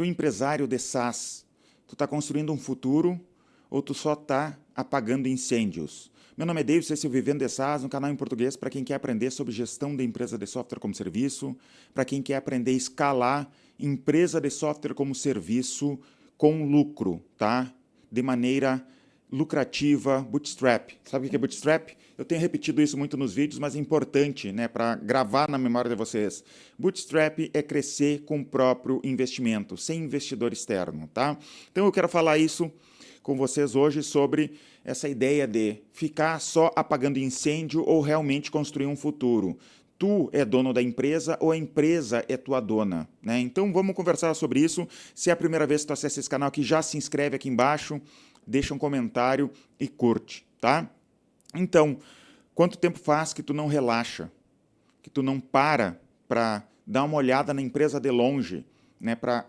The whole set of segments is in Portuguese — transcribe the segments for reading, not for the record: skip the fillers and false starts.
Tu empresário de SaaS, tu está construindo um futuro ou tu só está apagando incêndios? Meu nome é David, esse é o Vivendo de SaaS, um canal em português para quem quer aprender sobre gestão de empresa de software como serviço, para quem quer aprender a escalar empresa de software como serviço com lucro, tá? De maneira lucrativa, bootstrap. Sabe o que é bootstrap? Eu tenho repetido isso muito nos vídeos, mas é importante, né, para gravar na memória de vocês. Bootstrap é crescer com o próprio investimento, sem investidor externo, tá? Então eu quero falar isso com vocês hoje sobre essa ideia de ficar só apagando incêndio ou realmente construir um futuro. Tu é dono da empresa ou a empresa é tua dona, né? Então vamos conversar sobre isso. Se é a primeira vez que tu acessa esse canal aqui, já se inscreve aqui embaixo, deixa um comentário e curte, tá? Então, quanto tempo faz que tu não relaxa, que tu não para dar uma olhada na empresa de longe, né? Para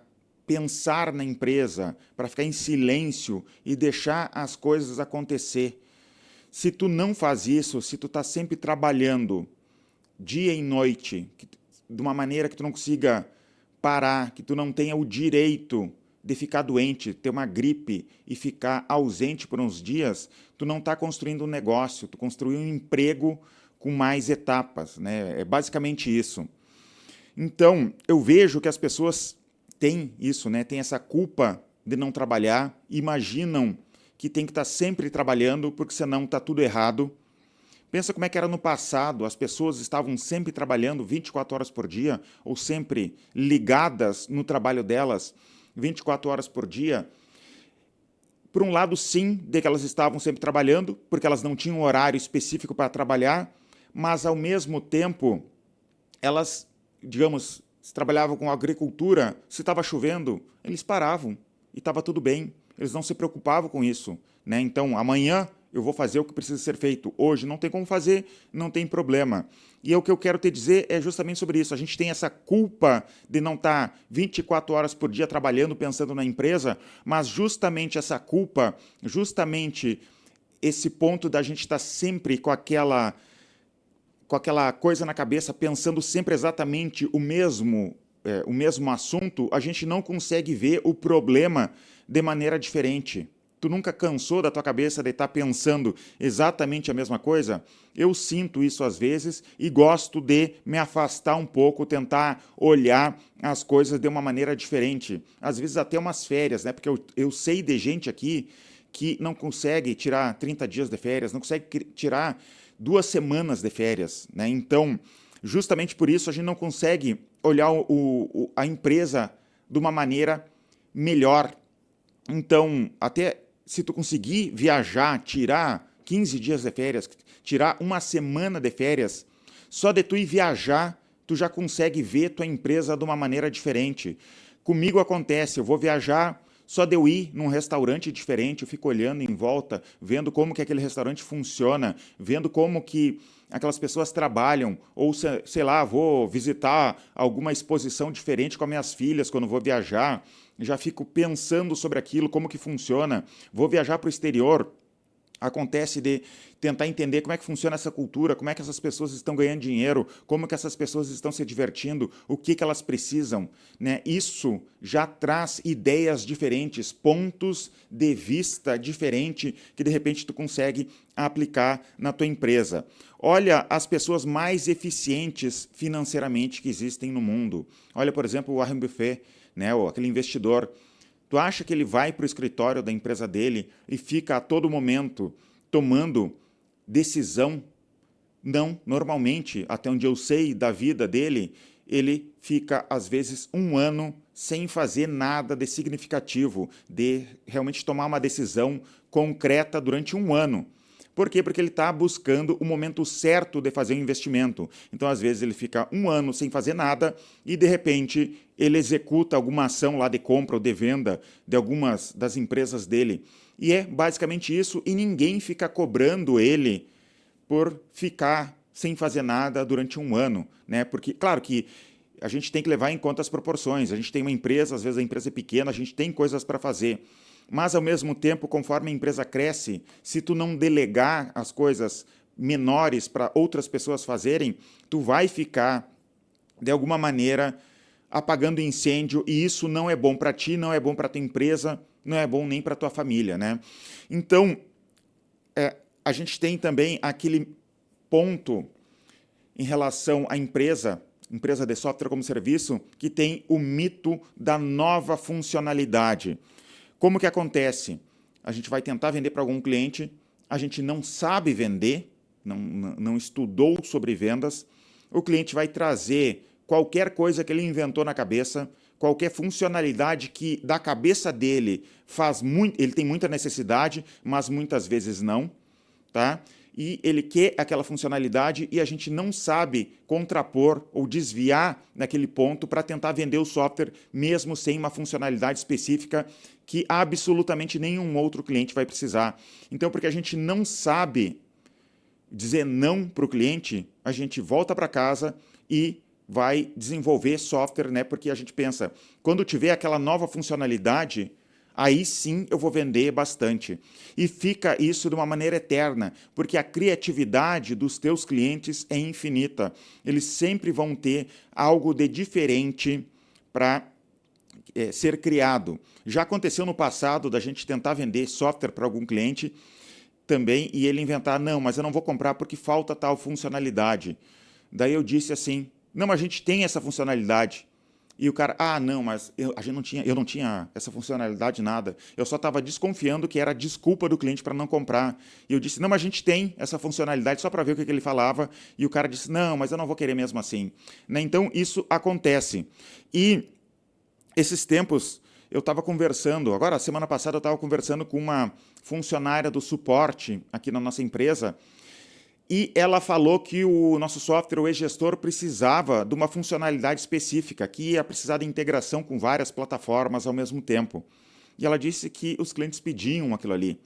pensar na empresa, para ficar em silêncio e deixar as coisas acontecer. Se tu não faz isso, se tu está sempre trabalhando dia e noite, de uma maneira que tu não consiga parar, que tu não tenha o direito de ficar doente, ter uma gripe e ficar ausente por uns dias, tu não está construindo um negócio, tu construiu um emprego com mais etapas, né? É basicamente isso. Então, eu vejo que as pessoas têm isso, né? Tem essa culpa de não trabalhar, imaginam que tem que estar sempre trabalhando, porque senão está tudo errado. Pensa como é que era no passado, as pessoas estavam sempre trabalhando 24 horas por dia, ou sempre ligadas no trabalho delas 24 horas por dia. Por um lado, sim, de que elas estavam sempre trabalhando, porque elas não tinham um horário específico para trabalhar, mas, ao mesmo tempo, elas, digamos, se trabalhavam com agricultura, se estava chovendo, eles paravam e estava tudo bem. Eles não se preocupavam com isso, né? Então, amanhã eu vou fazer o que precisa ser feito. Hoje não tem como fazer, não tem problema. E o que eu quero te dizer é justamente sobre isso. A gente tem essa culpa de não estar 24 horas por dia trabalhando, pensando na empresa, mas justamente essa culpa, justamente esse ponto da gente estar sempre com aquela coisa na cabeça, pensando sempre exatamente o mesmo assunto, a gente não consegue ver o problema de maneira diferente. Tu nunca cansou da tua cabeça de estar pensando exatamente a mesma coisa? Eu sinto isso às vezes e gosto de me afastar um pouco, tentar olhar as coisas de uma maneira diferente. Às vezes até umas férias, né? Porque eu sei de gente aqui que não consegue tirar 30 dias de férias, não consegue tirar 2 semanas de férias, né? Então, justamente por isso, a gente não consegue olhar a empresa de uma maneira melhor. Então, até se tu conseguir viajar, tirar 15 dias de férias, tirar 1 semana de férias, só de tu ir viajar, tu já consegue ver tua empresa de uma maneira diferente. Comigo acontece, eu vou viajar, só de eu ir num restaurante diferente, eu fico olhando em volta, vendo como que aquele restaurante funciona, vendo como que aquelas pessoas trabalham, ou sei lá, vou visitar alguma exposição diferente com as minhas filhas quando vou viajar, já fico pensando sobre aquilo, como que funciona. Vou viajar para o exterior, acontece de tentar entender como é que funciona essa cultura, como é que essas pessoas estão ganhando dinheiro, como que essas pessoas estão se divertindo, o que que elas precisam, né? Isso já traz ideias diferentes, pontos de vista diferentes que de repente tu consegue aplicar na tua empresa. Olha as pessoas mais eficientes financeiramente que existem no mundo. Olha, por exemplo, o Warren Buffett, né? Aquele investidor. Tu acha que ele vai para o escritório da empresa dele e fica a todo momento tomando decisão? Não, normalmente, até onde eu sei da vida dele, ele fica, às vezes, 1 ano sem fazer nada de significativo, de realmente tomar uma decisão concreta durante 1 ano. Por quê? Porque ele está buscando o momento certo de fazer um investimento. Então, às vezes, ele fica 1 ano sem fazer nada e, de repente, ele executa alguma ação lá de compra ou de venda de algumas das empresas dele. E é basicamente isso, e ninguém fica cobrando ele por ficar sem fazer nada durante 1 ano, né? Porque, claro que a gente tem que levar em conta as proporções. A gente tem uma empresa, às vezes a empresa é pequena, a gente tem coisas para fazer. Mas, ao mesmo tempo, conforme a empresa cresce, se tu não delegar as coisas menores para outras pessoas fazerem, tu vai ficar, de alguma maneira, apagando incêndio, e isso não é bom para ti, não é bom para tua empresa, não é bom nem para tua família, né? Então, a gente tem também aquele ponto em relação à empresa de software como serviço, que tem o mito da nova funcionalidade. Como que acontece? A gente vai tentar vender para algum cliente, a gente não sabe vender, não estudou sobre vendas, o cliente vai trazer qualquer coisa que ele inventou na cabeça, qualquer funcionalidade que da cabeça dele ele tem muita necessidade, mas muitas vezes não, tá? E ele quer aquela funcionalidade e a gente não sabe contrapor ou desviar naquele ponto para tentar vender o software mesmo sem uma funcionalidade específica que absolutamente nenhum outro cliente vai precisar. Então, porque a gente não sabe dizer não para o cliente, a gente volta para casa e vai desenvolver software, né? Porque a gente pensa, quando tiver aquela nova funcionalidade, aí sim eu vou vender bastante. E fica isso de uma maneira eterna, porque a criatividade dos teus clientes é infinita. Eles sempre vão ter algo de diferente para ser criado. Já aconteceu no passado da gente tentar vender software para algum cliente também e ele inventar, não, mas eu não vou comprar porque falta tal funcionalidade. Daí eu disse assim, não, mas a gente tem essa funcionalidade. E o cara, não, mas eu não tinha essa funcionalidade nada. Eu só estava desconfiando que era desculpa do cliente para não comprar. E eu disse, não, mas a gente tem essa funcionalidade só para ver o que ele falava. E o cara disse, não, mas eu não vou querer mesmo assim. Né? Então, isso acontece. E esses tempos, eu estava conversando, agora, semana passada, eu estava conversando com uma funcionária do suporte aqui na nossa empresa, e ela falou que o nosso software, o e-gestor, precisava de uma funcionalidade específica, que ia precisar de integração com várias plataformas ao mesmo tempo. E ela disse que os clientes pediam aquilo ali.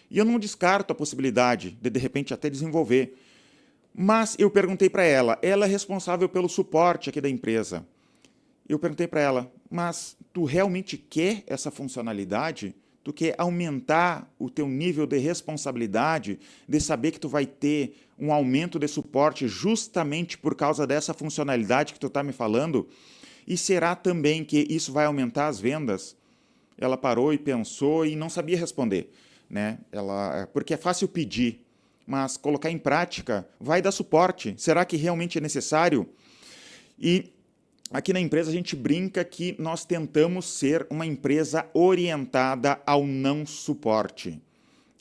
E eu não descarto a possibilidade de repente, até desenvolver. Mas eu perguntei para ela é responsável pelo suporte aqui da empresa. Eu perguntei para ela, mas tu realmente quer essa funcionalidade? Tu quer aumentar o teu nível de responsabilidade, de saber que tu vai ter um aumento de suporte justamente por causa dessa funcionalidade que tu está me falando? E será também que isso vai aumentar as vendas? Ela parou e pensou e não sabia responder, né? Porque é fácil pedir, mas colocar em prática vai dar suporte. Será que realmente é necessário? E aqui na empresa a gente brinca que nós tentamos ser uma empresa orientada ao não suporte.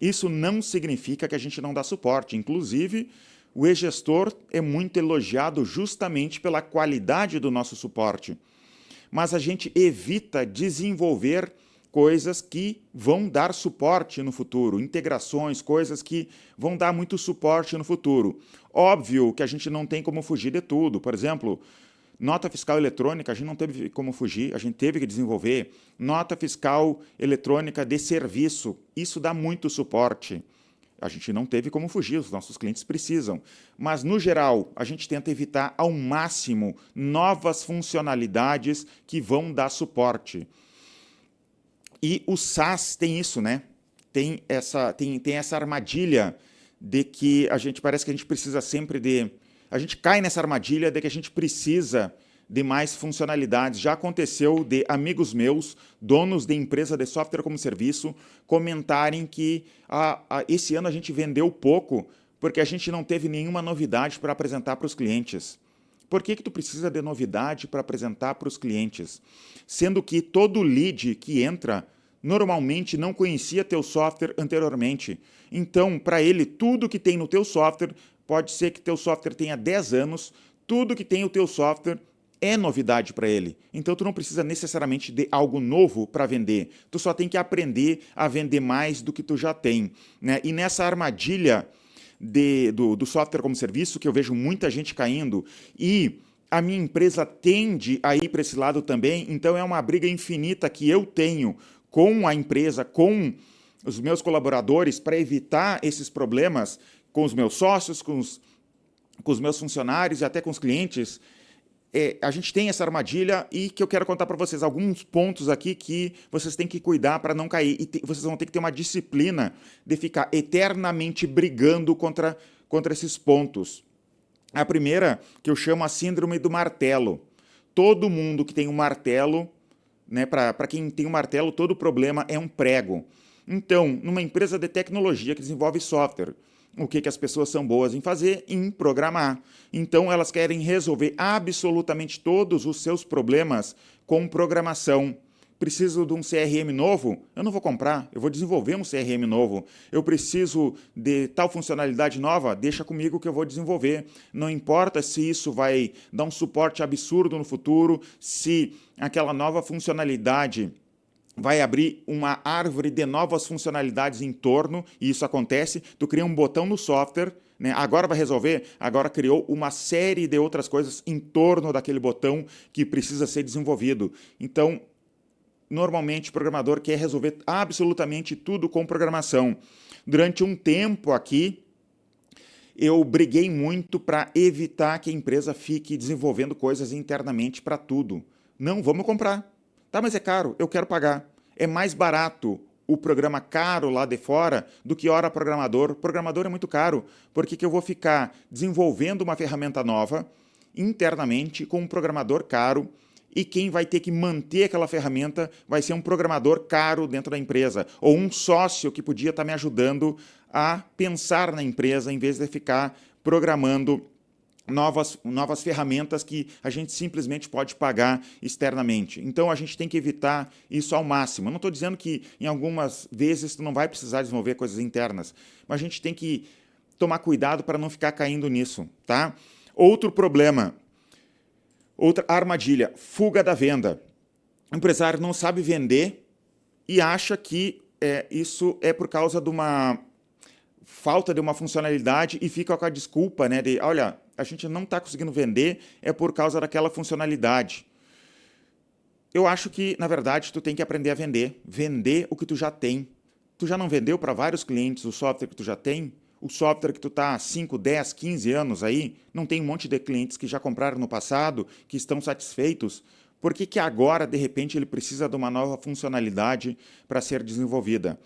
Isso não significa que a gente não dá suporte. Inclusive, o e-gestor é muito elogiado justamente pela qualidade do nosso suporte. Mas a gente evita desenvolver coisas que vão dar suporte no futuro, integrações, coisas que vão dar muito suporte no futuro. Óbvio que a gente não tem como fugir de tudo. Por exemplo, nota fiscal eletrônica, a gente não teve como fugir, a gente teve que desenvolver. Nota fiscal eletrônica de serviço, isso dá muito suporte. A gente não teve como fugir, os nossos clientes precisam. Mas, no geral, a gente tenta evitar ao máximo novas funcionalidades que vão dar suporte. E o SaaS tem isso, né? Tem essa armadilha de que parece que a gente precisa sempre de... A gente cai nessa armadilha de que a gente precisa de mais funcionalidades. Já aconteceu de amigos meus, donos de empresa de software como serviço, comentarem que esse ano a gente vendeu pouco porque a gente não teve nenhuma novidade para apresentar para os clientes. Por que tu precisa de novidade para apresentar para os clientes? Sendo que todo lead que entra normalmente não conhecia teu software anteriormente. Então, para ele, tudo que tem no teu software, pode ser que teu software tenha 10 anos, tudo que tem o teu software é novidade para ele. Então, tu não precisa necessariamente de algo novo para vender. Tu só tem que aprender a vender mais do que tu já tem. Né? E nessa armadilha do software como serviço, que eu vejo muita gente caindo, e a minha empresa tende a ir para esse lado também, então é uma briga infinita que eu tenho com a empresa, com os meus colaboradores, para evitar esses problemas com os meus sócios, com os meus funcionários e até com os clientes. A gente tem essa armadilha e que eu quero contar para vocês alguns pontos aqui que vocês têm que cuidar para não cair. E vocês vão ter que ter uma disciplina de ficar eternamente brigando contra esses pontos. A primeira, que eu chamo a síndrome do martelo. todo mundo que tem um martelo, né, para quem tem um martelo, todo problema é um prego. Então, numa empresa de tecnologia que desenvolve software, o que as pessoas são boas em fazer? Em programar. Então, elas querem resolver absolutamente todos os seus problemas com programação. Preciso de um CRM novo? Eu não vou comprar, eu vou desenvolver um CRM novo. Eu preciso de tal funcionalidade nova? Deixa comigo que eu vou desenvolver. Não importa se isso vai dar um suporte absurdo no futuro, se aquela nova funcionalidade vai abrir uma árvore de novas funcionalidades em torno, e isso acontece, tu cria um botão no software, né? Agora vai resolver, agora criou uma série de outras coisas em torno daquele botão que precisa ser desenvolvido. Então, normalmente o programador quer resolver absolutamente tudo com programação. Durante um tempo aqui, eu briguei muito para evitar que a empresa fique desenvolvendo coisas internamente para tudo. Não, vamos comprar. Tá, mas é caro, eu quero pagar. É mais barato o programa caro lá de fora do que hora programador. Programador é muito caro. Por que eu vou ficar desenvolvendo uma ferramenta nova internamente com um programador caro e quem vai ter que manter aquela ferramenta vai ser um programador caro dentro da empresa ou um sócio que podia estar me ajudando a pensar na empresa em vez de ficar programando novas ferramentas que a gente simplesmente pode pagar externamente. Então, a gente tem que evitar isso ao máximo. Eu não estou dizendo que em algumas vezes tu não vai precisar desenvolver coisas internas, mas a gente tem que tomar cuidado para não ficar caindo nisso, tá? Outro problema, outra armadilha, fuga da venda. O empresário não sabe vender e acha que isso é por causa de uma falta de uma funcionalidade e fica com a desculpa, né, de, olha, a gente não está conseguindo vender, é por causa daquela funcionalidade. Eu acho que, na verdade, tu tem que aprender a vender o que tu já tem. Tu já não vendeu para vários clientes o software que tu já tem? O software que tu está há 5, 10, 15 anos aí, não tem um monte de clientes que já compraram no passado, que estão satisfeitos? Por que agora, de repente, ele precisa de uma nova funcionalidade para ser desenvolvida?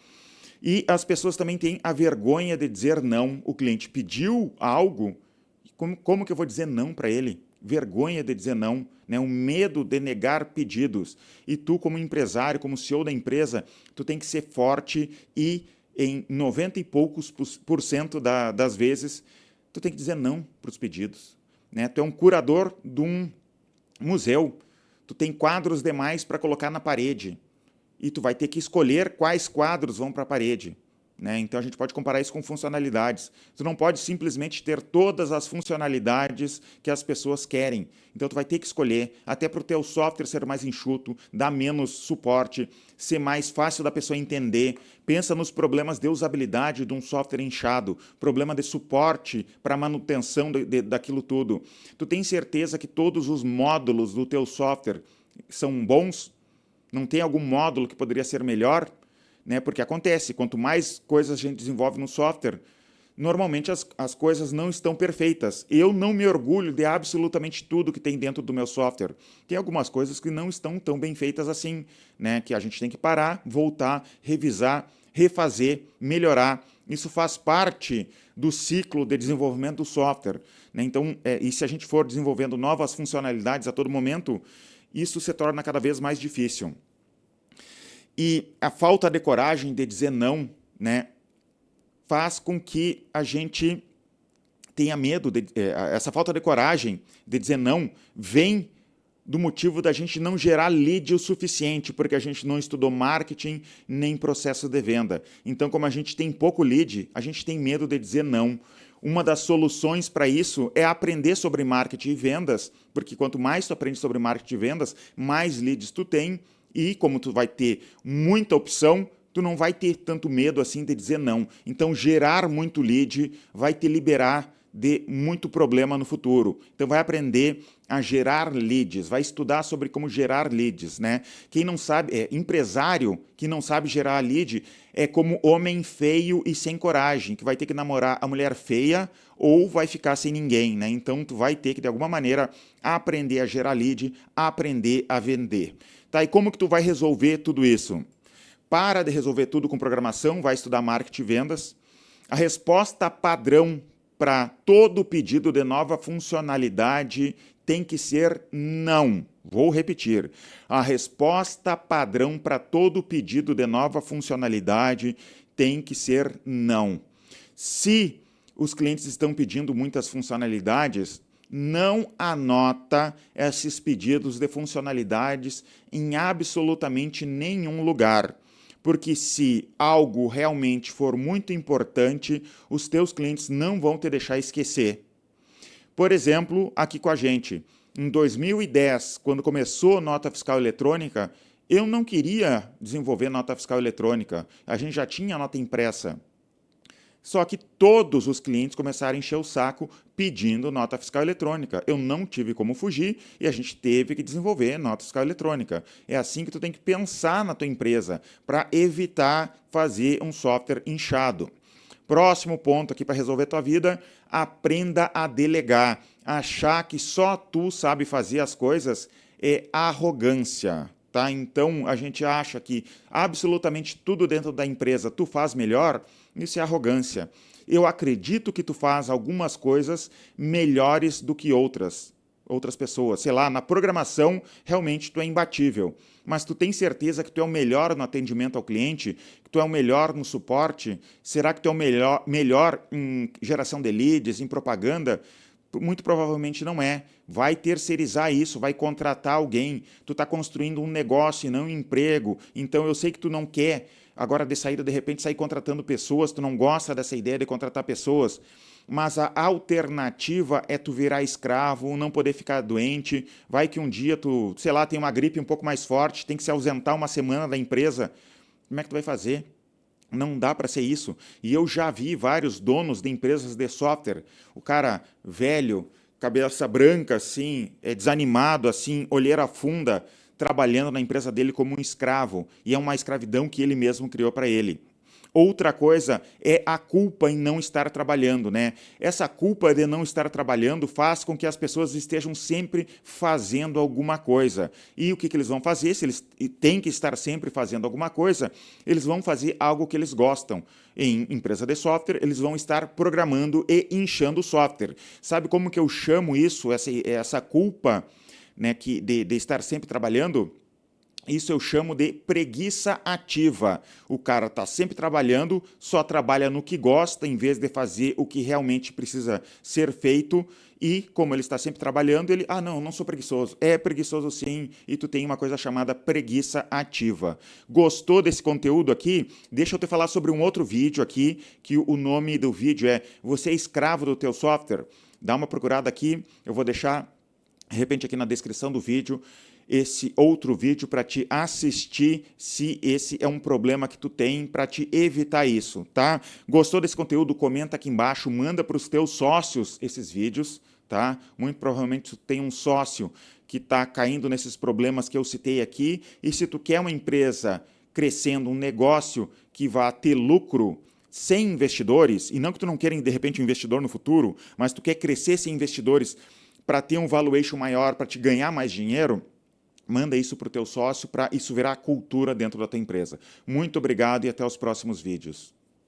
E as pessoas também têm a vergonha de dizer não. O cliente pediu algo, como que eu vou dizer não para ele? Vergonha de dizer não, né? Um medo de negar pedidos. E tu, como empresário, como CEO da empresa, tu tem que ser forte e em 90 e poucos por cento das vezes, tu tem que dizer não para os pedidos, né? Tu é um curador de um museu, tu tem quadros demais para colocar na parede, e tu vai ter que escolher quais quadros vão para a parede, né? Então, a gente pode comparar isso com funcionalidades. Tu não pode simplesmente ter todas as funcionalidades que as pessoas querem. Então, tu vai ter que escolher, até para o teu software ser mais enxuto, dar menos suporte, ser mais fácil da pessoa entender. Pensa nos problemas de usabilidade de um software inchado, problema de suporte para manutenção daquilo tudo. Tu tem certeza que todos os módulos do teu software são bons? Não tem algum módulo que poderia ser melhor? Né? Porque acontece, quanto mais coisas a gente desenvolve no software, normalmente as coisas não estão perfeitas. Eu não me orgulho de absolutamente tudo que tem dentro do meu software. Tem algumas coisas que não estão tão bem feitas assim, né? Que a gente tem que parar, voltar, revisar, refazer, melhorar. Isso faz parte do ciclo de desenvolvimento do software, né? Então, e se a gente for desenvolvendo novas funcionalidades a todo momento, isso se torna cada vez mais difícil. E a falta de coragem de dizer não, né, faz com que a gente tenha medo. Essa falta de coragem de dizer não vem do motivo da gente não gerar lead o suficiente, porque a gente não estudou marketing nem processo de venda. Então, como a gente tem pouco lead, a gente tem medo de dizer não. Uma das soluções para isso é aprender sobre marketing e vendas, porque quanto mais tu aprende sobre marketing e vendas, mais leads tu tem, e como tu vai ter muita opção, tu não vai ter tanto medo assim de dizer não. Então, gerar muito lead vai te liberar de muito problema no futuro. Então, vai aprender a gerar leads, vai estudar sobre como gerar leads, né? Quem não sabe, empresário que não sabe gerar lead é como homem feio e sem coragem, que vai ter que namorar a mulher feia ou vai ficar sem ninguém, né? Então, tu vai ter que, de alguma maneira, aprender a gerar lead, aprender a vender. Tá, e como que tu vai resolver tudo isso? Para de resolver tudo com programação, vai estudar marketing e vendas. A resposta padrão para todo pedido de nova funcionalidade tem que ser não. Vou repetir. A resposta padrão para todo pedido de nova funcionalidade tem que ser não. Se os clientes estão pedindo muitas funcionalidades, não anota esses pedidos de funcionalidades em absolutamente nenhum lugar. Porque se algo realmente for muito importante, os teus clientes não vão te deixar esquecer. Por exemplo, aqui com a gente, em 2010, quando começou nota fiscal eletrônica, eu não queria desenvolver nota fiscal eletrônica. A gente já tinha nota impressa. Só que todos os clientes começaram a encher o saco pedindo nota fiscal eletrônica. Eu não tive como fugir e a gente teve que desenvolver nota fiscal eletrônica. É assim que tu tem que pensar na tua empresa para evitar fazer um software inchado. Próximo ponto aqui para resolver a tua vida, aprenda a delegar. Achar que só tu sabe fazer as coisas é arrogância. Tá? Então, a gente acha que absolutamente tudo dentro da empresa tu faz melhor, isso é arrogância. Eu acredito que tu faz algumas coisas melhores do que outras pessoas. Sei lá, na programação, realmente tu é imbatível. Mas tu tem certeza que tu é o melhor no atendimento ao cliente? Que tu é o melhor no suporte? Será que tu é o melhor em geração de leads, em propaganda? Muito provavelmente não é. Vai terceirizar isso, vai contratar alguém. Tu está construindo um negócio e não um emprego. Então eu sei que tu não quer agora de saída, de repente, sair contratando pessoas. Tu não gosta dessa ideia de contratar pessoas. Mas a alternativa é tu virar escravo, não poder ficar doente. Vai que um dia tu, sei lá, tem uma gripe um pouco mais forte, tem que se ausentar uma semana da empresa. Como é que tu vai fazer? Não dá para ser isso. E eu já vi vários donos de empresas de software, o cara velho, cabeça branca, assim, desanimado, assim, olheira funda, trabalhando na empresa dele como um escravo. E é uma escravidão que ele mesmo criou para ele. Outra coisa é a culpa em não estar trabalhando, né? Essa culpa de não estar trabalhando faz com que as pessoas estejam sempre fazendo alguma coisa. E o que eles vão fazer? Se eles têm que estar sempre fazendo alguma coisa, eles vão fazer algo que eles gostam. Em empresa de software, eles vão estar programando e inchando o software. Sabe como que eu chamo isso, essa culpa, né, de estar sempre trabalhando? Isso eu chamo de preguiça ativa. O cara está sempre trabalhando, só trabalha no que gosta, em vez de fazer o que realmente precisa ser feito. E, como ele está sempre trabalhando, ele... Ah, não sou preguiçoso. É preguiçoso sim, e tu tem uma coisa chamada preguiça ativa. Gostou desse conteúdo aqui? Deixa eu te falar sobre um outro vídeo aqui, que o nome do vídeo é Você é escravo do teu software? Dá uma procurada aqui, eu vou deixar, de repente, aqui na descrição do vídeo, esse outro vídeo para te assistir se esse é um problema que tu tem para te evitar isso, tá? Gostou desse conteúdo? Comenta aqui embaixo, manda para os teus sócios esses vídeos, tá? Muito provavelmente tu tem um sócio que está caindo nesses problemas que eu citei aqui e se tu quer uma empresa crescendo, um negócio que vá ter lucro sem investidores, e não que tu não queira de repente um investidor no futuro, mas tu quer crescer sem investidores para ter um valuation maior, para te ganhar mais dinheiro, manda isso para o teu sócio para isso virar cultura dentro da tua empresa. Muito obrigado e até os próximos vídeos.